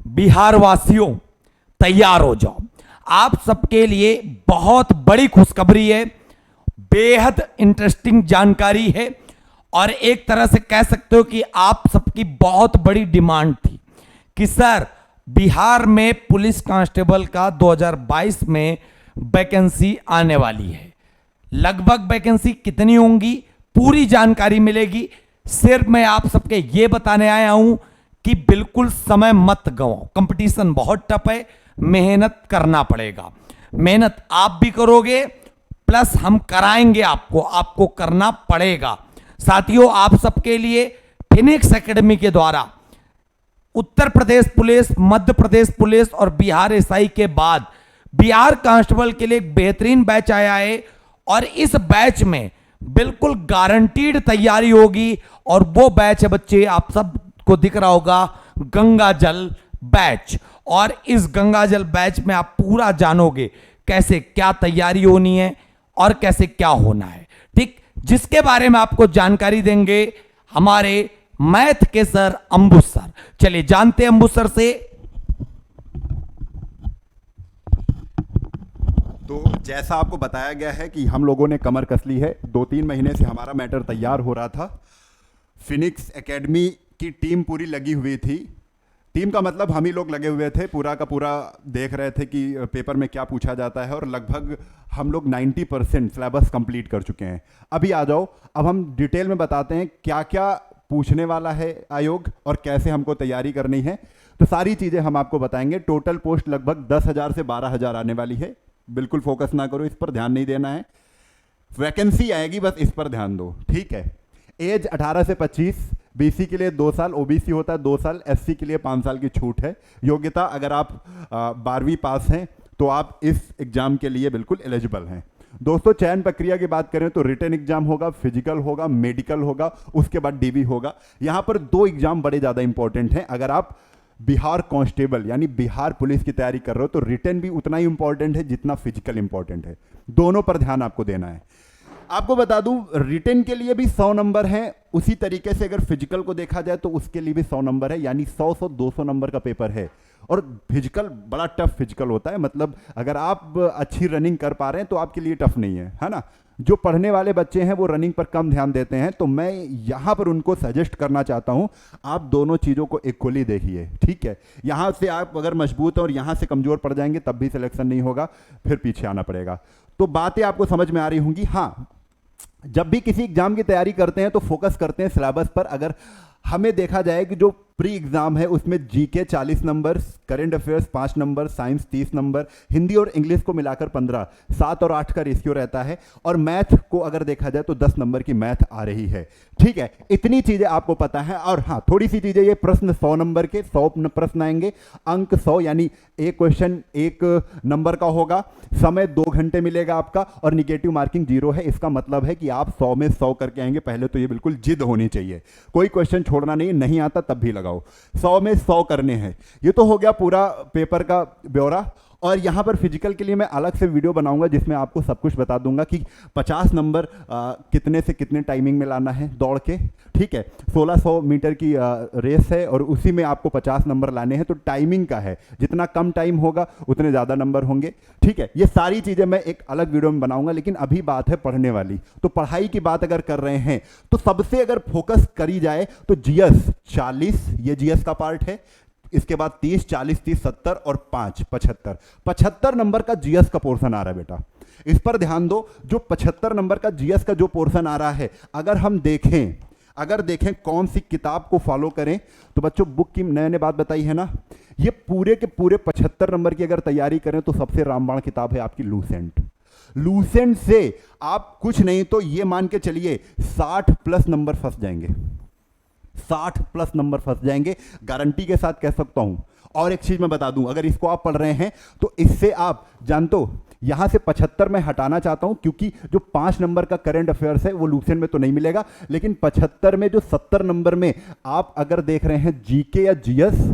बिहार वासियों तैयार हो जाओ, आप सबके लिए बहुत बड़ी खुशखबरी है, बेहद इंटरेस्टिंग जानकारी है और एक तरह से कह सकते हो कि आप सबकी बहुत बड़ी डिमांड थी कि सर बिहार में पुलिस कांस्टेबल का 2022 में वैकेंसी आने वाली है। लगभग वैकेंसी कितनी होंगी पूरी जानकारी मिलेगी। सिर्फ मैं आप सबके ये बताने आया हूं कि बिल्कुल समय मत गवाओ, कंपटीशन बहुत टफ है, मेहनत करना पड़ेगा। मेहनत आप भी करोगे प्लस हम कराएंगे, आपको करना पड़ेगा। साथियों, आप सबके लिए फिनिक्स एकेडमी के द्वारा उत्तर प्रदेश पुलिस, मध्य प्रदेश पुलिस और बिहार एसआई के बाद बिहार कांस्टेबल के लिए एक बेहतरीन बैच आया है और इस बैच में बिल्कुल गारंटीड तैयारी होगी। और वो बैच है बच्चे, आप सबको दिख रहा होगा, गंगा जल बैच। और इस गंगा जल बैच में आप पूरा जानोगे कैसे क्या तैयारी होनी है और कैसे क्या होना है, ठीक, जिसके बारे में आपको जानकारी देंगे हमारे मैथ के सर अंबुज सर। चलिए जानते हैं अंबुज सर से। तो जैसा आपको बताया गया है कि हम लोगों ने कमर कस ली है, 2-3 महीने से हमारा मैटर तैयार हो रहा था। फिनिक्स एकेडमी की टीम पूरी लगी हुई थी। टीम का मतलब हम ही लोग लगे हुए थे, पूरा का पूरा देख रहे थे कि पेपर में क्या पूछा जाता है और लगभग हम लोग 90% सिलेबस कंप्लीट कर चुके हैं। अभी आ जाओ, अब हम डिटेल में बताते हैं क्या क्या पूछने वाला है आयोग और कैसे हमको तैयारी करनी है। तो सारी चीज़ें हम आपको बताएंगे। टोटल पोस्ट लगभग 10,000 से 12,000 आने वाली है। बिल्कुल फोकस ना करो, इस पर ध्यान नहीं देना है। वैकेंसी आएगी, बस इस पर ध्यान दो, ठीक है। एज 18 से 25, बीसी के लिए 2 साल, ओबीसी होता है 2 साल, एससी के लिए 5 साल की छूट है। योग्यता, अगर आप 12वीं पास हैं तो आप इस एग्जाम के लिए बिल्कुल एलिजिबल हैं। दोस्तों, चयन प्रक्रिया की बात करें तो रिटन एग्जाम होगा, फिजिकल होगा, मेडिकल होगा, उसके बाद डीवी होगा। यहां पर 2 एग्जाम बड़े ज़्यादा इंपॉर्टेंट हैं। अगर आप बिहार कांस्टेबल यानी बिहार पुलिस की तैयारी कर रहे हो तो रिटन भी उतना ही इंपॉर्टेंट है जितना फिजिकल इंपॉर्टेंट है। दोनों पर ध्यान आपको देना है। आपको बता दूं, रिटन के लिए भी 100 नंबर हैं। उसी तरीके से अगर फिजिकल को देखा जाए तो उसके लिए भी 100 नंबर है, यानी 100-200 नंबर का पेपर है। और फिजिकल बड़ा टफ फिजिकल होता है, मतलब अगर आप अच्छी रनिंग कर पा रहे हैं तो आपके लिए टफ नहीं है ना। जो पढ़ने वाले बच्चे हैं वो रनिंग पर कम ध्यान देते हैं, तो मैं यहाँ पर उनको सजेस्ट करना चाहता हूँ आप दोनों चीज़ों को इक्वली देखिए, ठीक है। यहाँ से आप अगर मजबूत और यहाँ से कमज़ोर पड़ जाएंगे तब भी सिलेक्शन नहीं होगा, फिर पीछे आना पड़ेगा। तो बातें आपको समझ में आ रही होंगी। हाँ, जब भी किसी एग्जाम की तैयारी करते हैं तो फोकस करते हैं सिलेबस पर। अगर हमें देखा जाए कि जो प्री एग्जाम है उसमें GK 40 number, current affairs 5 number, science 30 number, Hindi और इंग्लिश को मिलाकर 15, 7 और 8 का रेशियो रहता है। और मैथ को अगर देखा जाए तो 10 नंबर की मैथ आ रही है, ठीक है। इतनी चीजें आपको पता है। और हाँ, थोड़ी सी चीजें, ये प्रश्न 100 नंबर के 100 प्रश्न आएंगे, अंक 100, यानी एक क्वेश्चन 1 नंबर का होगा, समय 2 घंटे मिलेगा आपका और निगेटिव मार्किंग 0 है। इसका मतलब है कि आप 100 में 100 करके आएंगे। पहले तो ये बिल्कुल जिद होनी चाहिए, कोई क्वेश्चन छोड़ना नहीं आता तब भी लगाओ, 100 में 100 करने हैं। ये तो हो गया पूरा पेपर का ब्यौरा। और यहाँ पर फिजिकल के लिए मैं अलग से वीडियो बनाऊंगा जिसमें आपको सब कुछ बता दूंगा कि 50 नंबर कितने से कितने टाइमिंग में लाना है दौड़ के, ठीक है। 1600 मीटर की रेस है और उसी में आपको 50 नंबर लाने हैं, तो टाइमिंग का है, जितना कम टाइम होगा उतने ज़्यादा नंबर होंगे, ठीक है। ये सारी चीज़ें मैं एक अलग वीडियो में बनाऊंगा, लेकिन अभी बात है पढ़ने वाली। तो पढ़ाई की बात अगर कर रहे हैं तो सबसे अगर फोकस करी जाए तो जीएस 40, ये जीएस का पार्ट है। इसके बाद 30, 40, 30, 70 और 5, 75। 75 नंबर का जीएस का पोर्शन आ रहा है बेटा, इस पर ध्यान दो। जो 75 नंबर का जीएस का जो पोर्शन आ रहा है, अगर हम देखें कौन सी किताब को फॉलो करें, तो बच्चों बुक की नए बात बताई है ना, ये पूरे के पूरे 75 नंबर की अगर तैयारी करें तो सबसे रामबाण किताब है आपकी लूसेंट से आप कुछ नहीं तो ये मान के चलिए 60+ नंबर फंस जाएंगे, 60+ नंबर फंस जाएंगे, गारंटी के साथ कह सकता हूं। और एक चीज मैं बता दूं, अगर इसको आप पढ़ रहे हैं तो इससे आप जानते हो, यहां से 75 मैं हटाना चाहता हूं क्योंकि जो 5 नंबर का करंट अफेयर्स है वो लूसेंट में तो नहीं मिलेगा, लेकिन 75 में जो 70 नंबर में आप अगर देख रहे हैं जीके या जीएस,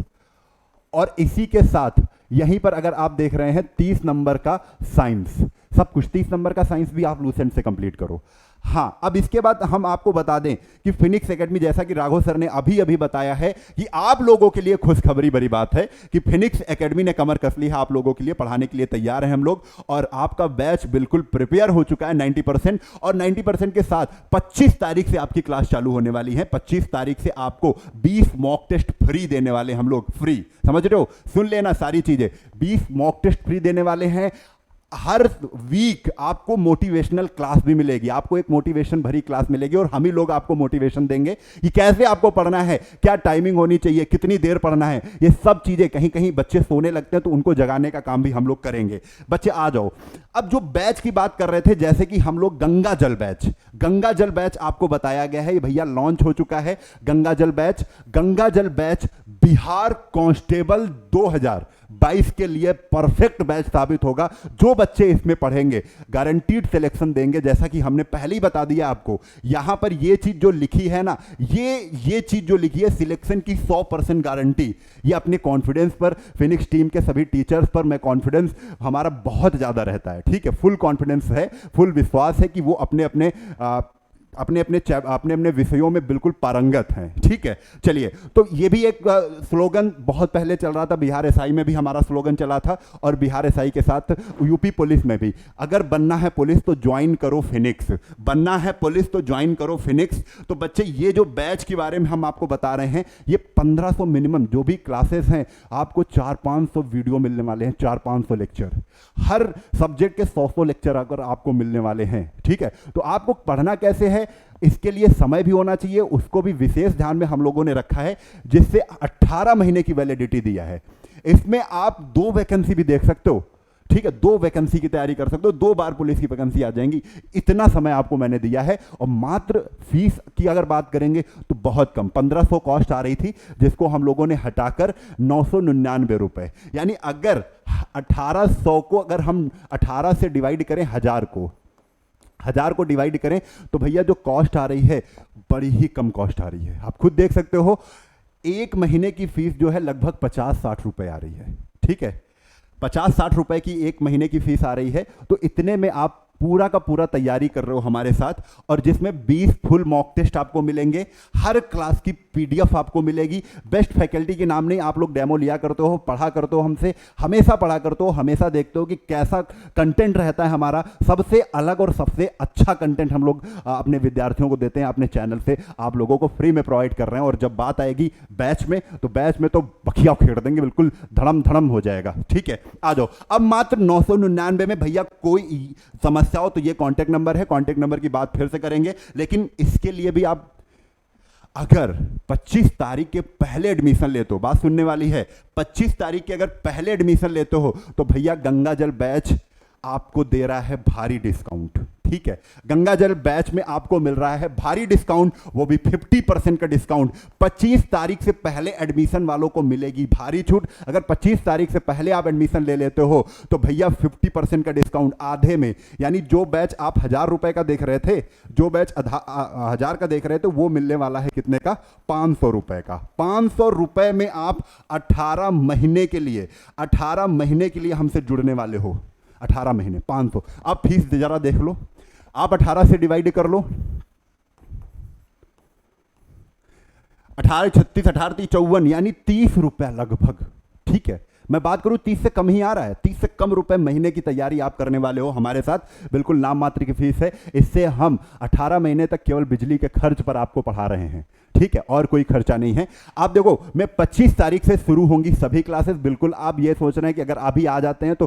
और इसी के साथ यहीं पर अगर आप देख रहे हैं 30 नंबर का साइंस, सब कुछ 30 नंबर का साइंस भी आप लूसेंट से कंप्लीट करो। हाँ, अब इसके बाद हम आपको बता दें कि फिनिक्स एकेडमी, जैसा कि राघव सर ने अभी अभी बताया है कि आप लोगों के लिए खुशखबरी भरी बात है कि फिनिक्स एकेडमी ने कमर कस ली है, आप लोगों के लिए पढ़ाने के लिए तैयार हैं हम लोग, और आपका बैच बिल्कुल प्रिपेयर हो चुका है 90%, और 90% के साथ 25 तारीख से आपकी क्लास चालू होने वाली है। 25 तारीख से आपको 20 मॉक टेस्ट फ्री देने वाले हम लोग, फ्री, समझ रहे हो, सुन लेना सारी चीजें, 20 मॉक टेस्ट फ्री देने वाले हैं। हर वीक आपको मोटिवेशनल क्लास भी मिलेगी, आपको एक मोटिवेशन भरी क्लास मिलेगी, और हम ही लोग आपको मोटिवेशन देंगे कि कैसे आपको पढ़ना है, क्या टाइमिंग होनी चाहिए, कितनी देर पढ़ना है, ये सब चीजें। कहीं कहीं बच्चे सोने लगते हैं तो उनको जगाने का काम भी हम लोग करेंगे। बच्चे आ जाओ। अब जो बैच की बात कर रहे थे, जैसे कि हम लोग गंगा जल बैच आपको बताया गया है, ये भैया लॉन्च हो चुका है गंगा जल बैच बिहार कांस्टेबल 2022 के लिए परफेक्ट बैच साबित होगा। जो बच्चे इसमें पढ़ेंगे गारंटीड सिलेक्शन देंगे, जैसा कि हमने पहले ही बता दिया आपको। यहां पर ये चीज जो लिखी है ना, ये चीज जो लिखी है सिलेक्शन की 100% गारंटी, ये अपने कॉन्फिडेंस पर, फिनिक्स टीम के सभी टीचर्स पर मैं कॉन्फिडेंस हमारा बहुत ज्यादा रहता है, ठीक है, फुल कॉन्फिडेंस है, फुल विश्वास है कि वो अपने अपने विषयों में बिल्कुल पारंगत हैं, ठीक है। चलिए, तो ये भी एक स्लोगन बहुत पहले चल रहा था, बिहार एसआई में भी हमारा स्लोगन चला था, और बिहार एसआई के साथ यूपी पुलिस में भी, अगर बनना है पुलिस तो ज्वाइन करो फिनिक्स, बनना है पुलिस तो ज्वाइन करो फिनिक्स। तो बच्चे, ये जो बैच के बारे में हम आपको बता रहे हैं, ये 1500 मिनिमम जो भी क्लासेस हैं, आपको 400-500 वीडियो मिलने वाले हैं, 400-500 लेक्चर, हर सब्जेक्ट के 100 लेक्चर अगर आपको मिलने वाले हैं, ठीक है। तो आपको पढ़ना कैसे है, इसके लिए समय भी होना चाहिए, उसको भी विशेष ध्यान में हम लोगों ने रखा है, जिससे 18 महीने की वैलिडिटी दिया है। इसमें आप 2 वैकेंसी भी देख सकते हो, ठीक है, 2 वैकेंसी की तैयारी कर सकते हो, 2 बार पुलिस की वैकेंसी आ जाएंगी, इतना समय आपको मैंने दिया है। और मात्र फीस की अगर बात करेंगे तो बहुत कम, 1500 कॉस्ट आ रही थी, जिसको हम लोगों ने हटाकर 999 रुपए, यानी अगर 1800 को अगर हम 18 से डिवाइड करें, 1000 को डिवाइड करें, तो भैया जो कॉस्ट आ रही है बड़ी ही कम कॉस्ट आ रही है। आप खुद देख सकते हो, एक महीने की फीस जो है लगभग 50-60 रुपए आ रही है, ठीक है, 50-60 रुपए की एक महीने की फीस आ रही है। तो इतने में आप पूरा का पूरा तैयारी कर रहे हो हमारे साथ, और जिसमें 20 फुल मॉक टेस्ट आपको मिलेंगे, हर क्लास की पीडीएफ आपको मिलेगी। बेस्ट फैकल्टी के नाम नहीं, आप लोग डेमो लिया करते हो, पढ़ा करते हो हमसे, हमेशा पढ़ा करते हो, हमेशा देखते हो कि कैसा कंटेंट रहता है हमारा। सबसे अलग और सबसे अच्छा कंटेंट हम लोग अपने विद्यार्थियों को देते हैं, अपने चैनल से आप लोगों को फ्री में प्रोवाइड कर रहे हैं। और जब बात आएगी बैच में, तो बैच में तो बखिया खेड़ देंगे, बिल्कुल धड़म धड़म हो जाएगा, ठीक है। आ जाओ। अब मात्र 999 में भैया, कोई समस्या हो तो ये कांटेक्ट नंबर है, कांटेक्ट नंबर की बात फिर से करेंगे, लेकिन इसके लिए भी आप अगर 25 तारीख के पहले एडमिशन लेते हो, बात सुनने वाली है, 25 तारीख के अगर पहले एडमिशन लेते हो तो भैया गंगा जल बैच आपको दे रहा है भारी डिस्काउंट, ठीक है। गंगा जल बैच में आपको मिल रहा है भारी डिस्काउंट, वो भी 50% का डिस्काउंट। 25 तारीख से पहले एडमिशन वालों को मिलेगी भारी छूट। अगर 25 तारीख से पहले आप एडमिशन ले लेते हो तो भैया 50% का डिस्काउंट आधे में, यानी जो बैच आप 1000 रुपए का देख रहे थे, जो बैच 1000 का देख रहे थे, वो मिलने वाला है कितने का, 500 रुपए का। 500 रुपए में आप 18 महीने के लिए, 18 महीने के लिए हमसे जुड़ने वाले हो। 18 महीने 500। आप फीस जरा देख लो, आप 18 से डिवाइड कर लो, 18 36 18 30 54, यानी 30 रुपए लगभग, ठीक है। मैं बात करूं 30 से कम ही आ रहा है, 30 से कम रुपए महीने की तैयारी आप करने वाले हो हमारे साथ, बिल्कुल नाम मात्र की फीस है। इससे हम 18 महीने तक केवल बिजली के खर्च पर आपको पढ़ा रहे हैं, ठीक है, और कोई खर्चा नहीं है। आप देखो, मैं 25 तारीख से शुरू होंगी सभी क्लासेस, बिल्कुल आप ये सोच रहे हैं कि अगर अभी आ जाते हैं तो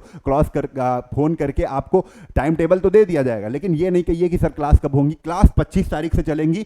फोन करके आपको टाइम टेबल तो दे दिया जाएगा, लेकिन ये नहीं कहिए कि सर क्लास कब होंगी। क्लास 25 तारीख से चलेंगी,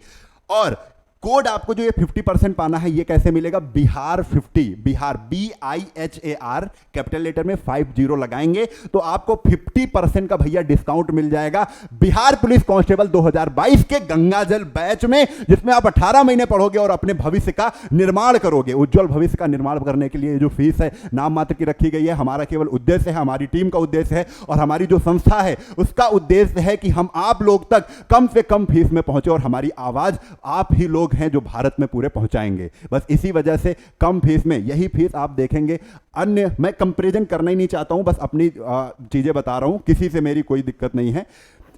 और कोड आपको जो ये 50% पाना है, ये कैसे मिलेगा, Bihar 50, Bihar BIHAR capital letter में 50 लगाएंगे तो आपको 50% का भैया डिस्काउंट मिल जाएगा बिहार पुलिस कांस्टेबल 2022 के गंगा जल बैच में, जिसमें आप 18 महीने पढ़ोगे और अपने भविष्य का निर्माण करोगे। उज्जवल भविष्य का निर्माण करने के लिए जो फीस है नाम मात्र की रखी गई है। हमारा केवल उद्देश्य है, हमारी टीम का उद्देश्य है, और हमारी जो संस्था है उसका उद्देश्य है कि हम आप लोग तक कम से कम फीस में पहुंचे, और हमारी आवाज आप ही लोग हैं जो भारत में पूरे पहुंचाएंगे। बस इसी वजह से कम फीस में, यही फीस आप देखेंगे। अन्य मैं कंपैरिजन करना ही नहीं चाहता हूं, बस अपनी चीजें बता रहा हूं, किसी से मेरी कोई दिक्कत नहीं है।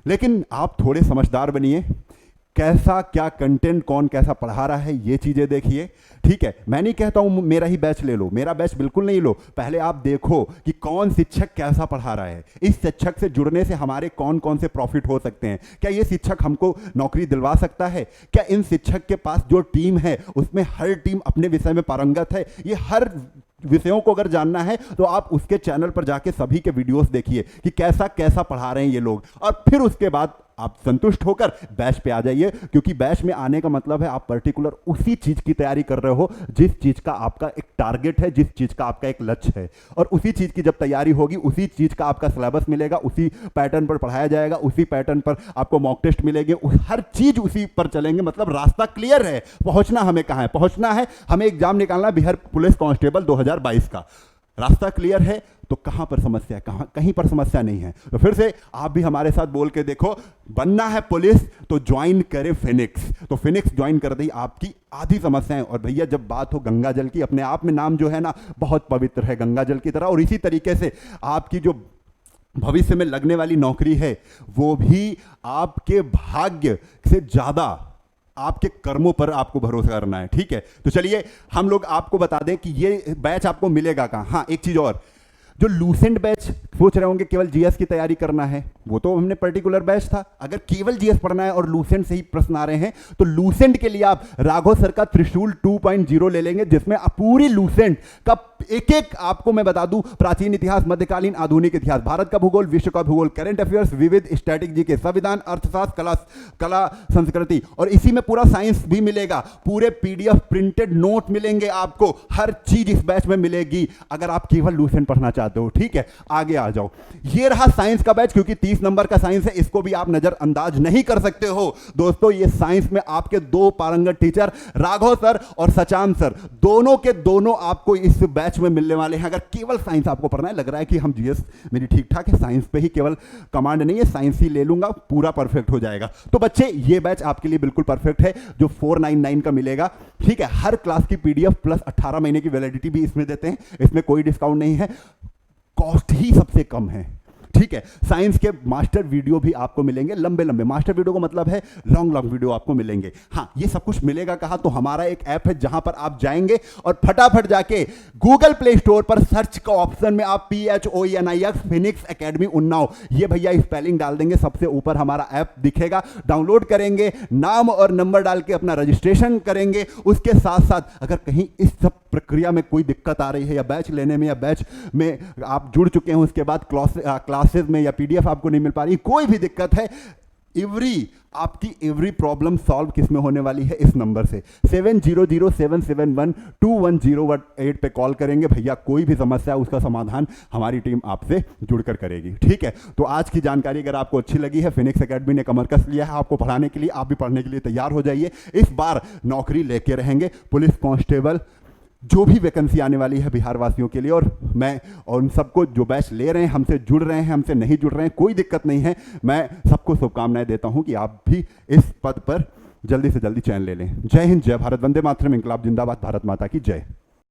लेकिन आप थोड़े समझदार बनिए, कैसा क्या कंटेंट, कौन कैसा पढ़ा रहा है, ये चीज़ें देखिए। ठीक है, मैं नहीं कहता हूँ मेरा ही बैच ले लो, मेरा बैच बिल्कुल नहीं लो, पहले आप देखो कि कौन शिक्षक कैसा पढ़ा रहा है। इस शिक्षक से जुड़ने से हमारे कौन कौन से प्रॉफिट हो सकते हैं, क्या ये शिक्षक हमको नौकरी दिलवा सकता है, क्या इन शिक्षक के पास जो टीम है उसमें हर टीम अपने विषय में पारंगत है। ये हर विषयों को अगर जानना है तो आप उसके चैनल पर जाके सभी के वीडियोस देखिए कि कैसा कैसा पढ़ा रहे हैं ये लोग, और फिर उसके बाद आप संतुष्ट होकर बैच पे आ जाइए। क्योंकि बैच में आने का मतलब है आप पर्टिकुलर उसी चीज की तैयारी कर रहे हो जिस चीज का आपका एक टारगेट है, जिस चीज का आपका एक लक्ष्य है, और उसी चीज की जब तैयारी होगी उसी चीज का आपका सिलेबस मिलेगा, उसी पैटर्न पर पढ़ाया जाएगा, उसी पैटर्न पर आपको मॉक टेस्ट मिलेंगे, हर चीज उसी पर चलेंगे। मतलब रास्ता क्लियर है, पहुंचना हमें कहां है, पहुंचना है हमें एग्जाम निकालना बिहार पुलिस कांस्टेबल 2022 का। रास्ता क्लियर है तो कहां पर समस्या है, कहां कहीं पर समस्या नहीं है। तो फिर से आप भी हमारे साथ बोल के देखो, बनना है पुलिस तो ज्वाइन करें फिनिक्स। तो फिनिक्स ज्वाइन कर दी आपकी आधी समस्याएं। और भैया जब बात हो गंगा जल की, अपने आप में नाम जो है ना बहुत पवित्र है गंगा जल की तरह, और इसी तरीके से आपकी जो भविष्य में लगने वाली नौकरी है वो भी आपके भाग्य से ज्यादा आपके कर्मों पर आपको भरोसा करना है। ठीक है, तो चलिए हम लोग आपको बता दें कि ये बैच आपको मिलेगा कहाँ। हाँ, एक चीज और, जो लूसेंट बैच सोच रहे होंगे केवल जीएस की तैयारी करना है, वो तो हमने पर्टिकुलर बैच था। अगर केवल जीएस पढ़ना है और लूसेंट से ही प्रश्न आ रहे हैं तो लूसेंट के लिए आप राघव सर का त्रिशूल 2.0 ले लेंगे, जिसमें पूरी लूसेंट का एक एक आपको मैं बता दूं, प्राचीन इतिहास, मध्यकालीन, आधुनिक इतिहास, भारत का भूगोल, विश्व का भूगोल, करंट अफेयर्स, विविध स्टैटिक जीके, संविधान, अर्थशास्त्र, कला संस्कृति, और इसी में पूरा साइंस भी मिलेगा। पूरे पीडीएफ प्रिंटेड नोट मिलेंगे आपको, हर चीज इस बैच में मिलेगी अगर आप केवल लूसेंट पढ़ना चाहते हो। ठीक है, आगे आ जाओ। ये रहा साइंस का बैच, क्योंकि 30 नंबर का साइंस है, इसको भी आप नजरअंदाज नहीं कर सकते हो। दोस्तों ये साइंस में आपके दो पारंगत टीचर राघव सर और सचान सर, दोनों के दोनों आपको इस बैच में मिलने वाले हैं। अगर केवल साइंस आपको पढ़ना है, लग रहा है कि हम जीएस मेरी ठीक ठाक है, साइंस पे ही केवल कमांड नहीं है, साइंस ही ले लूंगा, पूरा परफेक्ट हो जाएगा। तो बच्चे ये बैच आपके लिए बिल्कुल परफेक्ट है, जो 499 का मिलेगा। ठीक है, हर क्लास की पीडीएफ प्लस 18 महीने की वैलिडिटी भी इसमें देते हैं, इसमें कोई डिस्काउंट नहीं है, कॉस्ट ही सबसे कम है। ठीक है, साइंस के मास्टर वीडियो भी आपको मिलेंगे, लंबे लंबे मास्टर वीडियो का मतलब है लॉन्ग लॉन्ग वीडियो आपको मिलेंगे। हाँ, ये सब कुछ मिलेगा कहाँ, तो हमारा एक ऐप है जहां पर आप जाएंगे और फटाफट जाके गूगल प्ले स्टोर पर सर्च का ऑप्शन में आप PHOENIX फिनिक्स एकेडमी उन्नाव, ये भैया स्पेलिंग डाल देंगे, सबसे ऊपर हमारा ऐप दिखेगा, डाउनलोड करेंगे, नाम और नंबर डाल के अपना रजिस्ट्रेशन करेंगे। उसके साथ साथ अगर कहीं इस सब प्रक्रिया में कोई दिक्कत आ रही है, या बैच लेने में, या बैच में आप जुड़ चुके हैं उसके बाद क्लासेस में या पीडीएफ आपको नहीं मिल पा रही, कोई भी दिक्कत है, आपकी एवरी प्रॉब्लम सॉल्व किस में होने वाली है, इस नंबर से 7007712108 पे कॉल करेंगे भैया, कोई भी समस्या है उसका समाधान हमारी टीम आपसे जुड़कर करेगी। ठीक है, तो आज की जानकारी अगर आपको अच्छी लगी है, फिनिक्स एकेडमी ने कमर कस लिया है आपको पढ़ाने के लिए, आप भी पढ़ने के लिए तैयार हो जाइए। इस बार नौकरी लेके रहेंगे, पुलिस कांस्टेबल, जो भी वैकेंसी आने वाली है बिहार वासियों के लिए। और मैं और उन सबको जो बैच ले रहे हैं, हमसे जुड़ रहे हैं, हमसे नहीं जुड़ रहे हैं, कोई दिक्कत नहीं है, मैं सबको शुभकामनाएं देता हूं कि आप भी इस पद पर जल्दी से जल्दी चयन ले लें। जय हिंद, जय भारत, वंदे मातरम, इंकलाब जिंदाबाद, भारत माता की जय।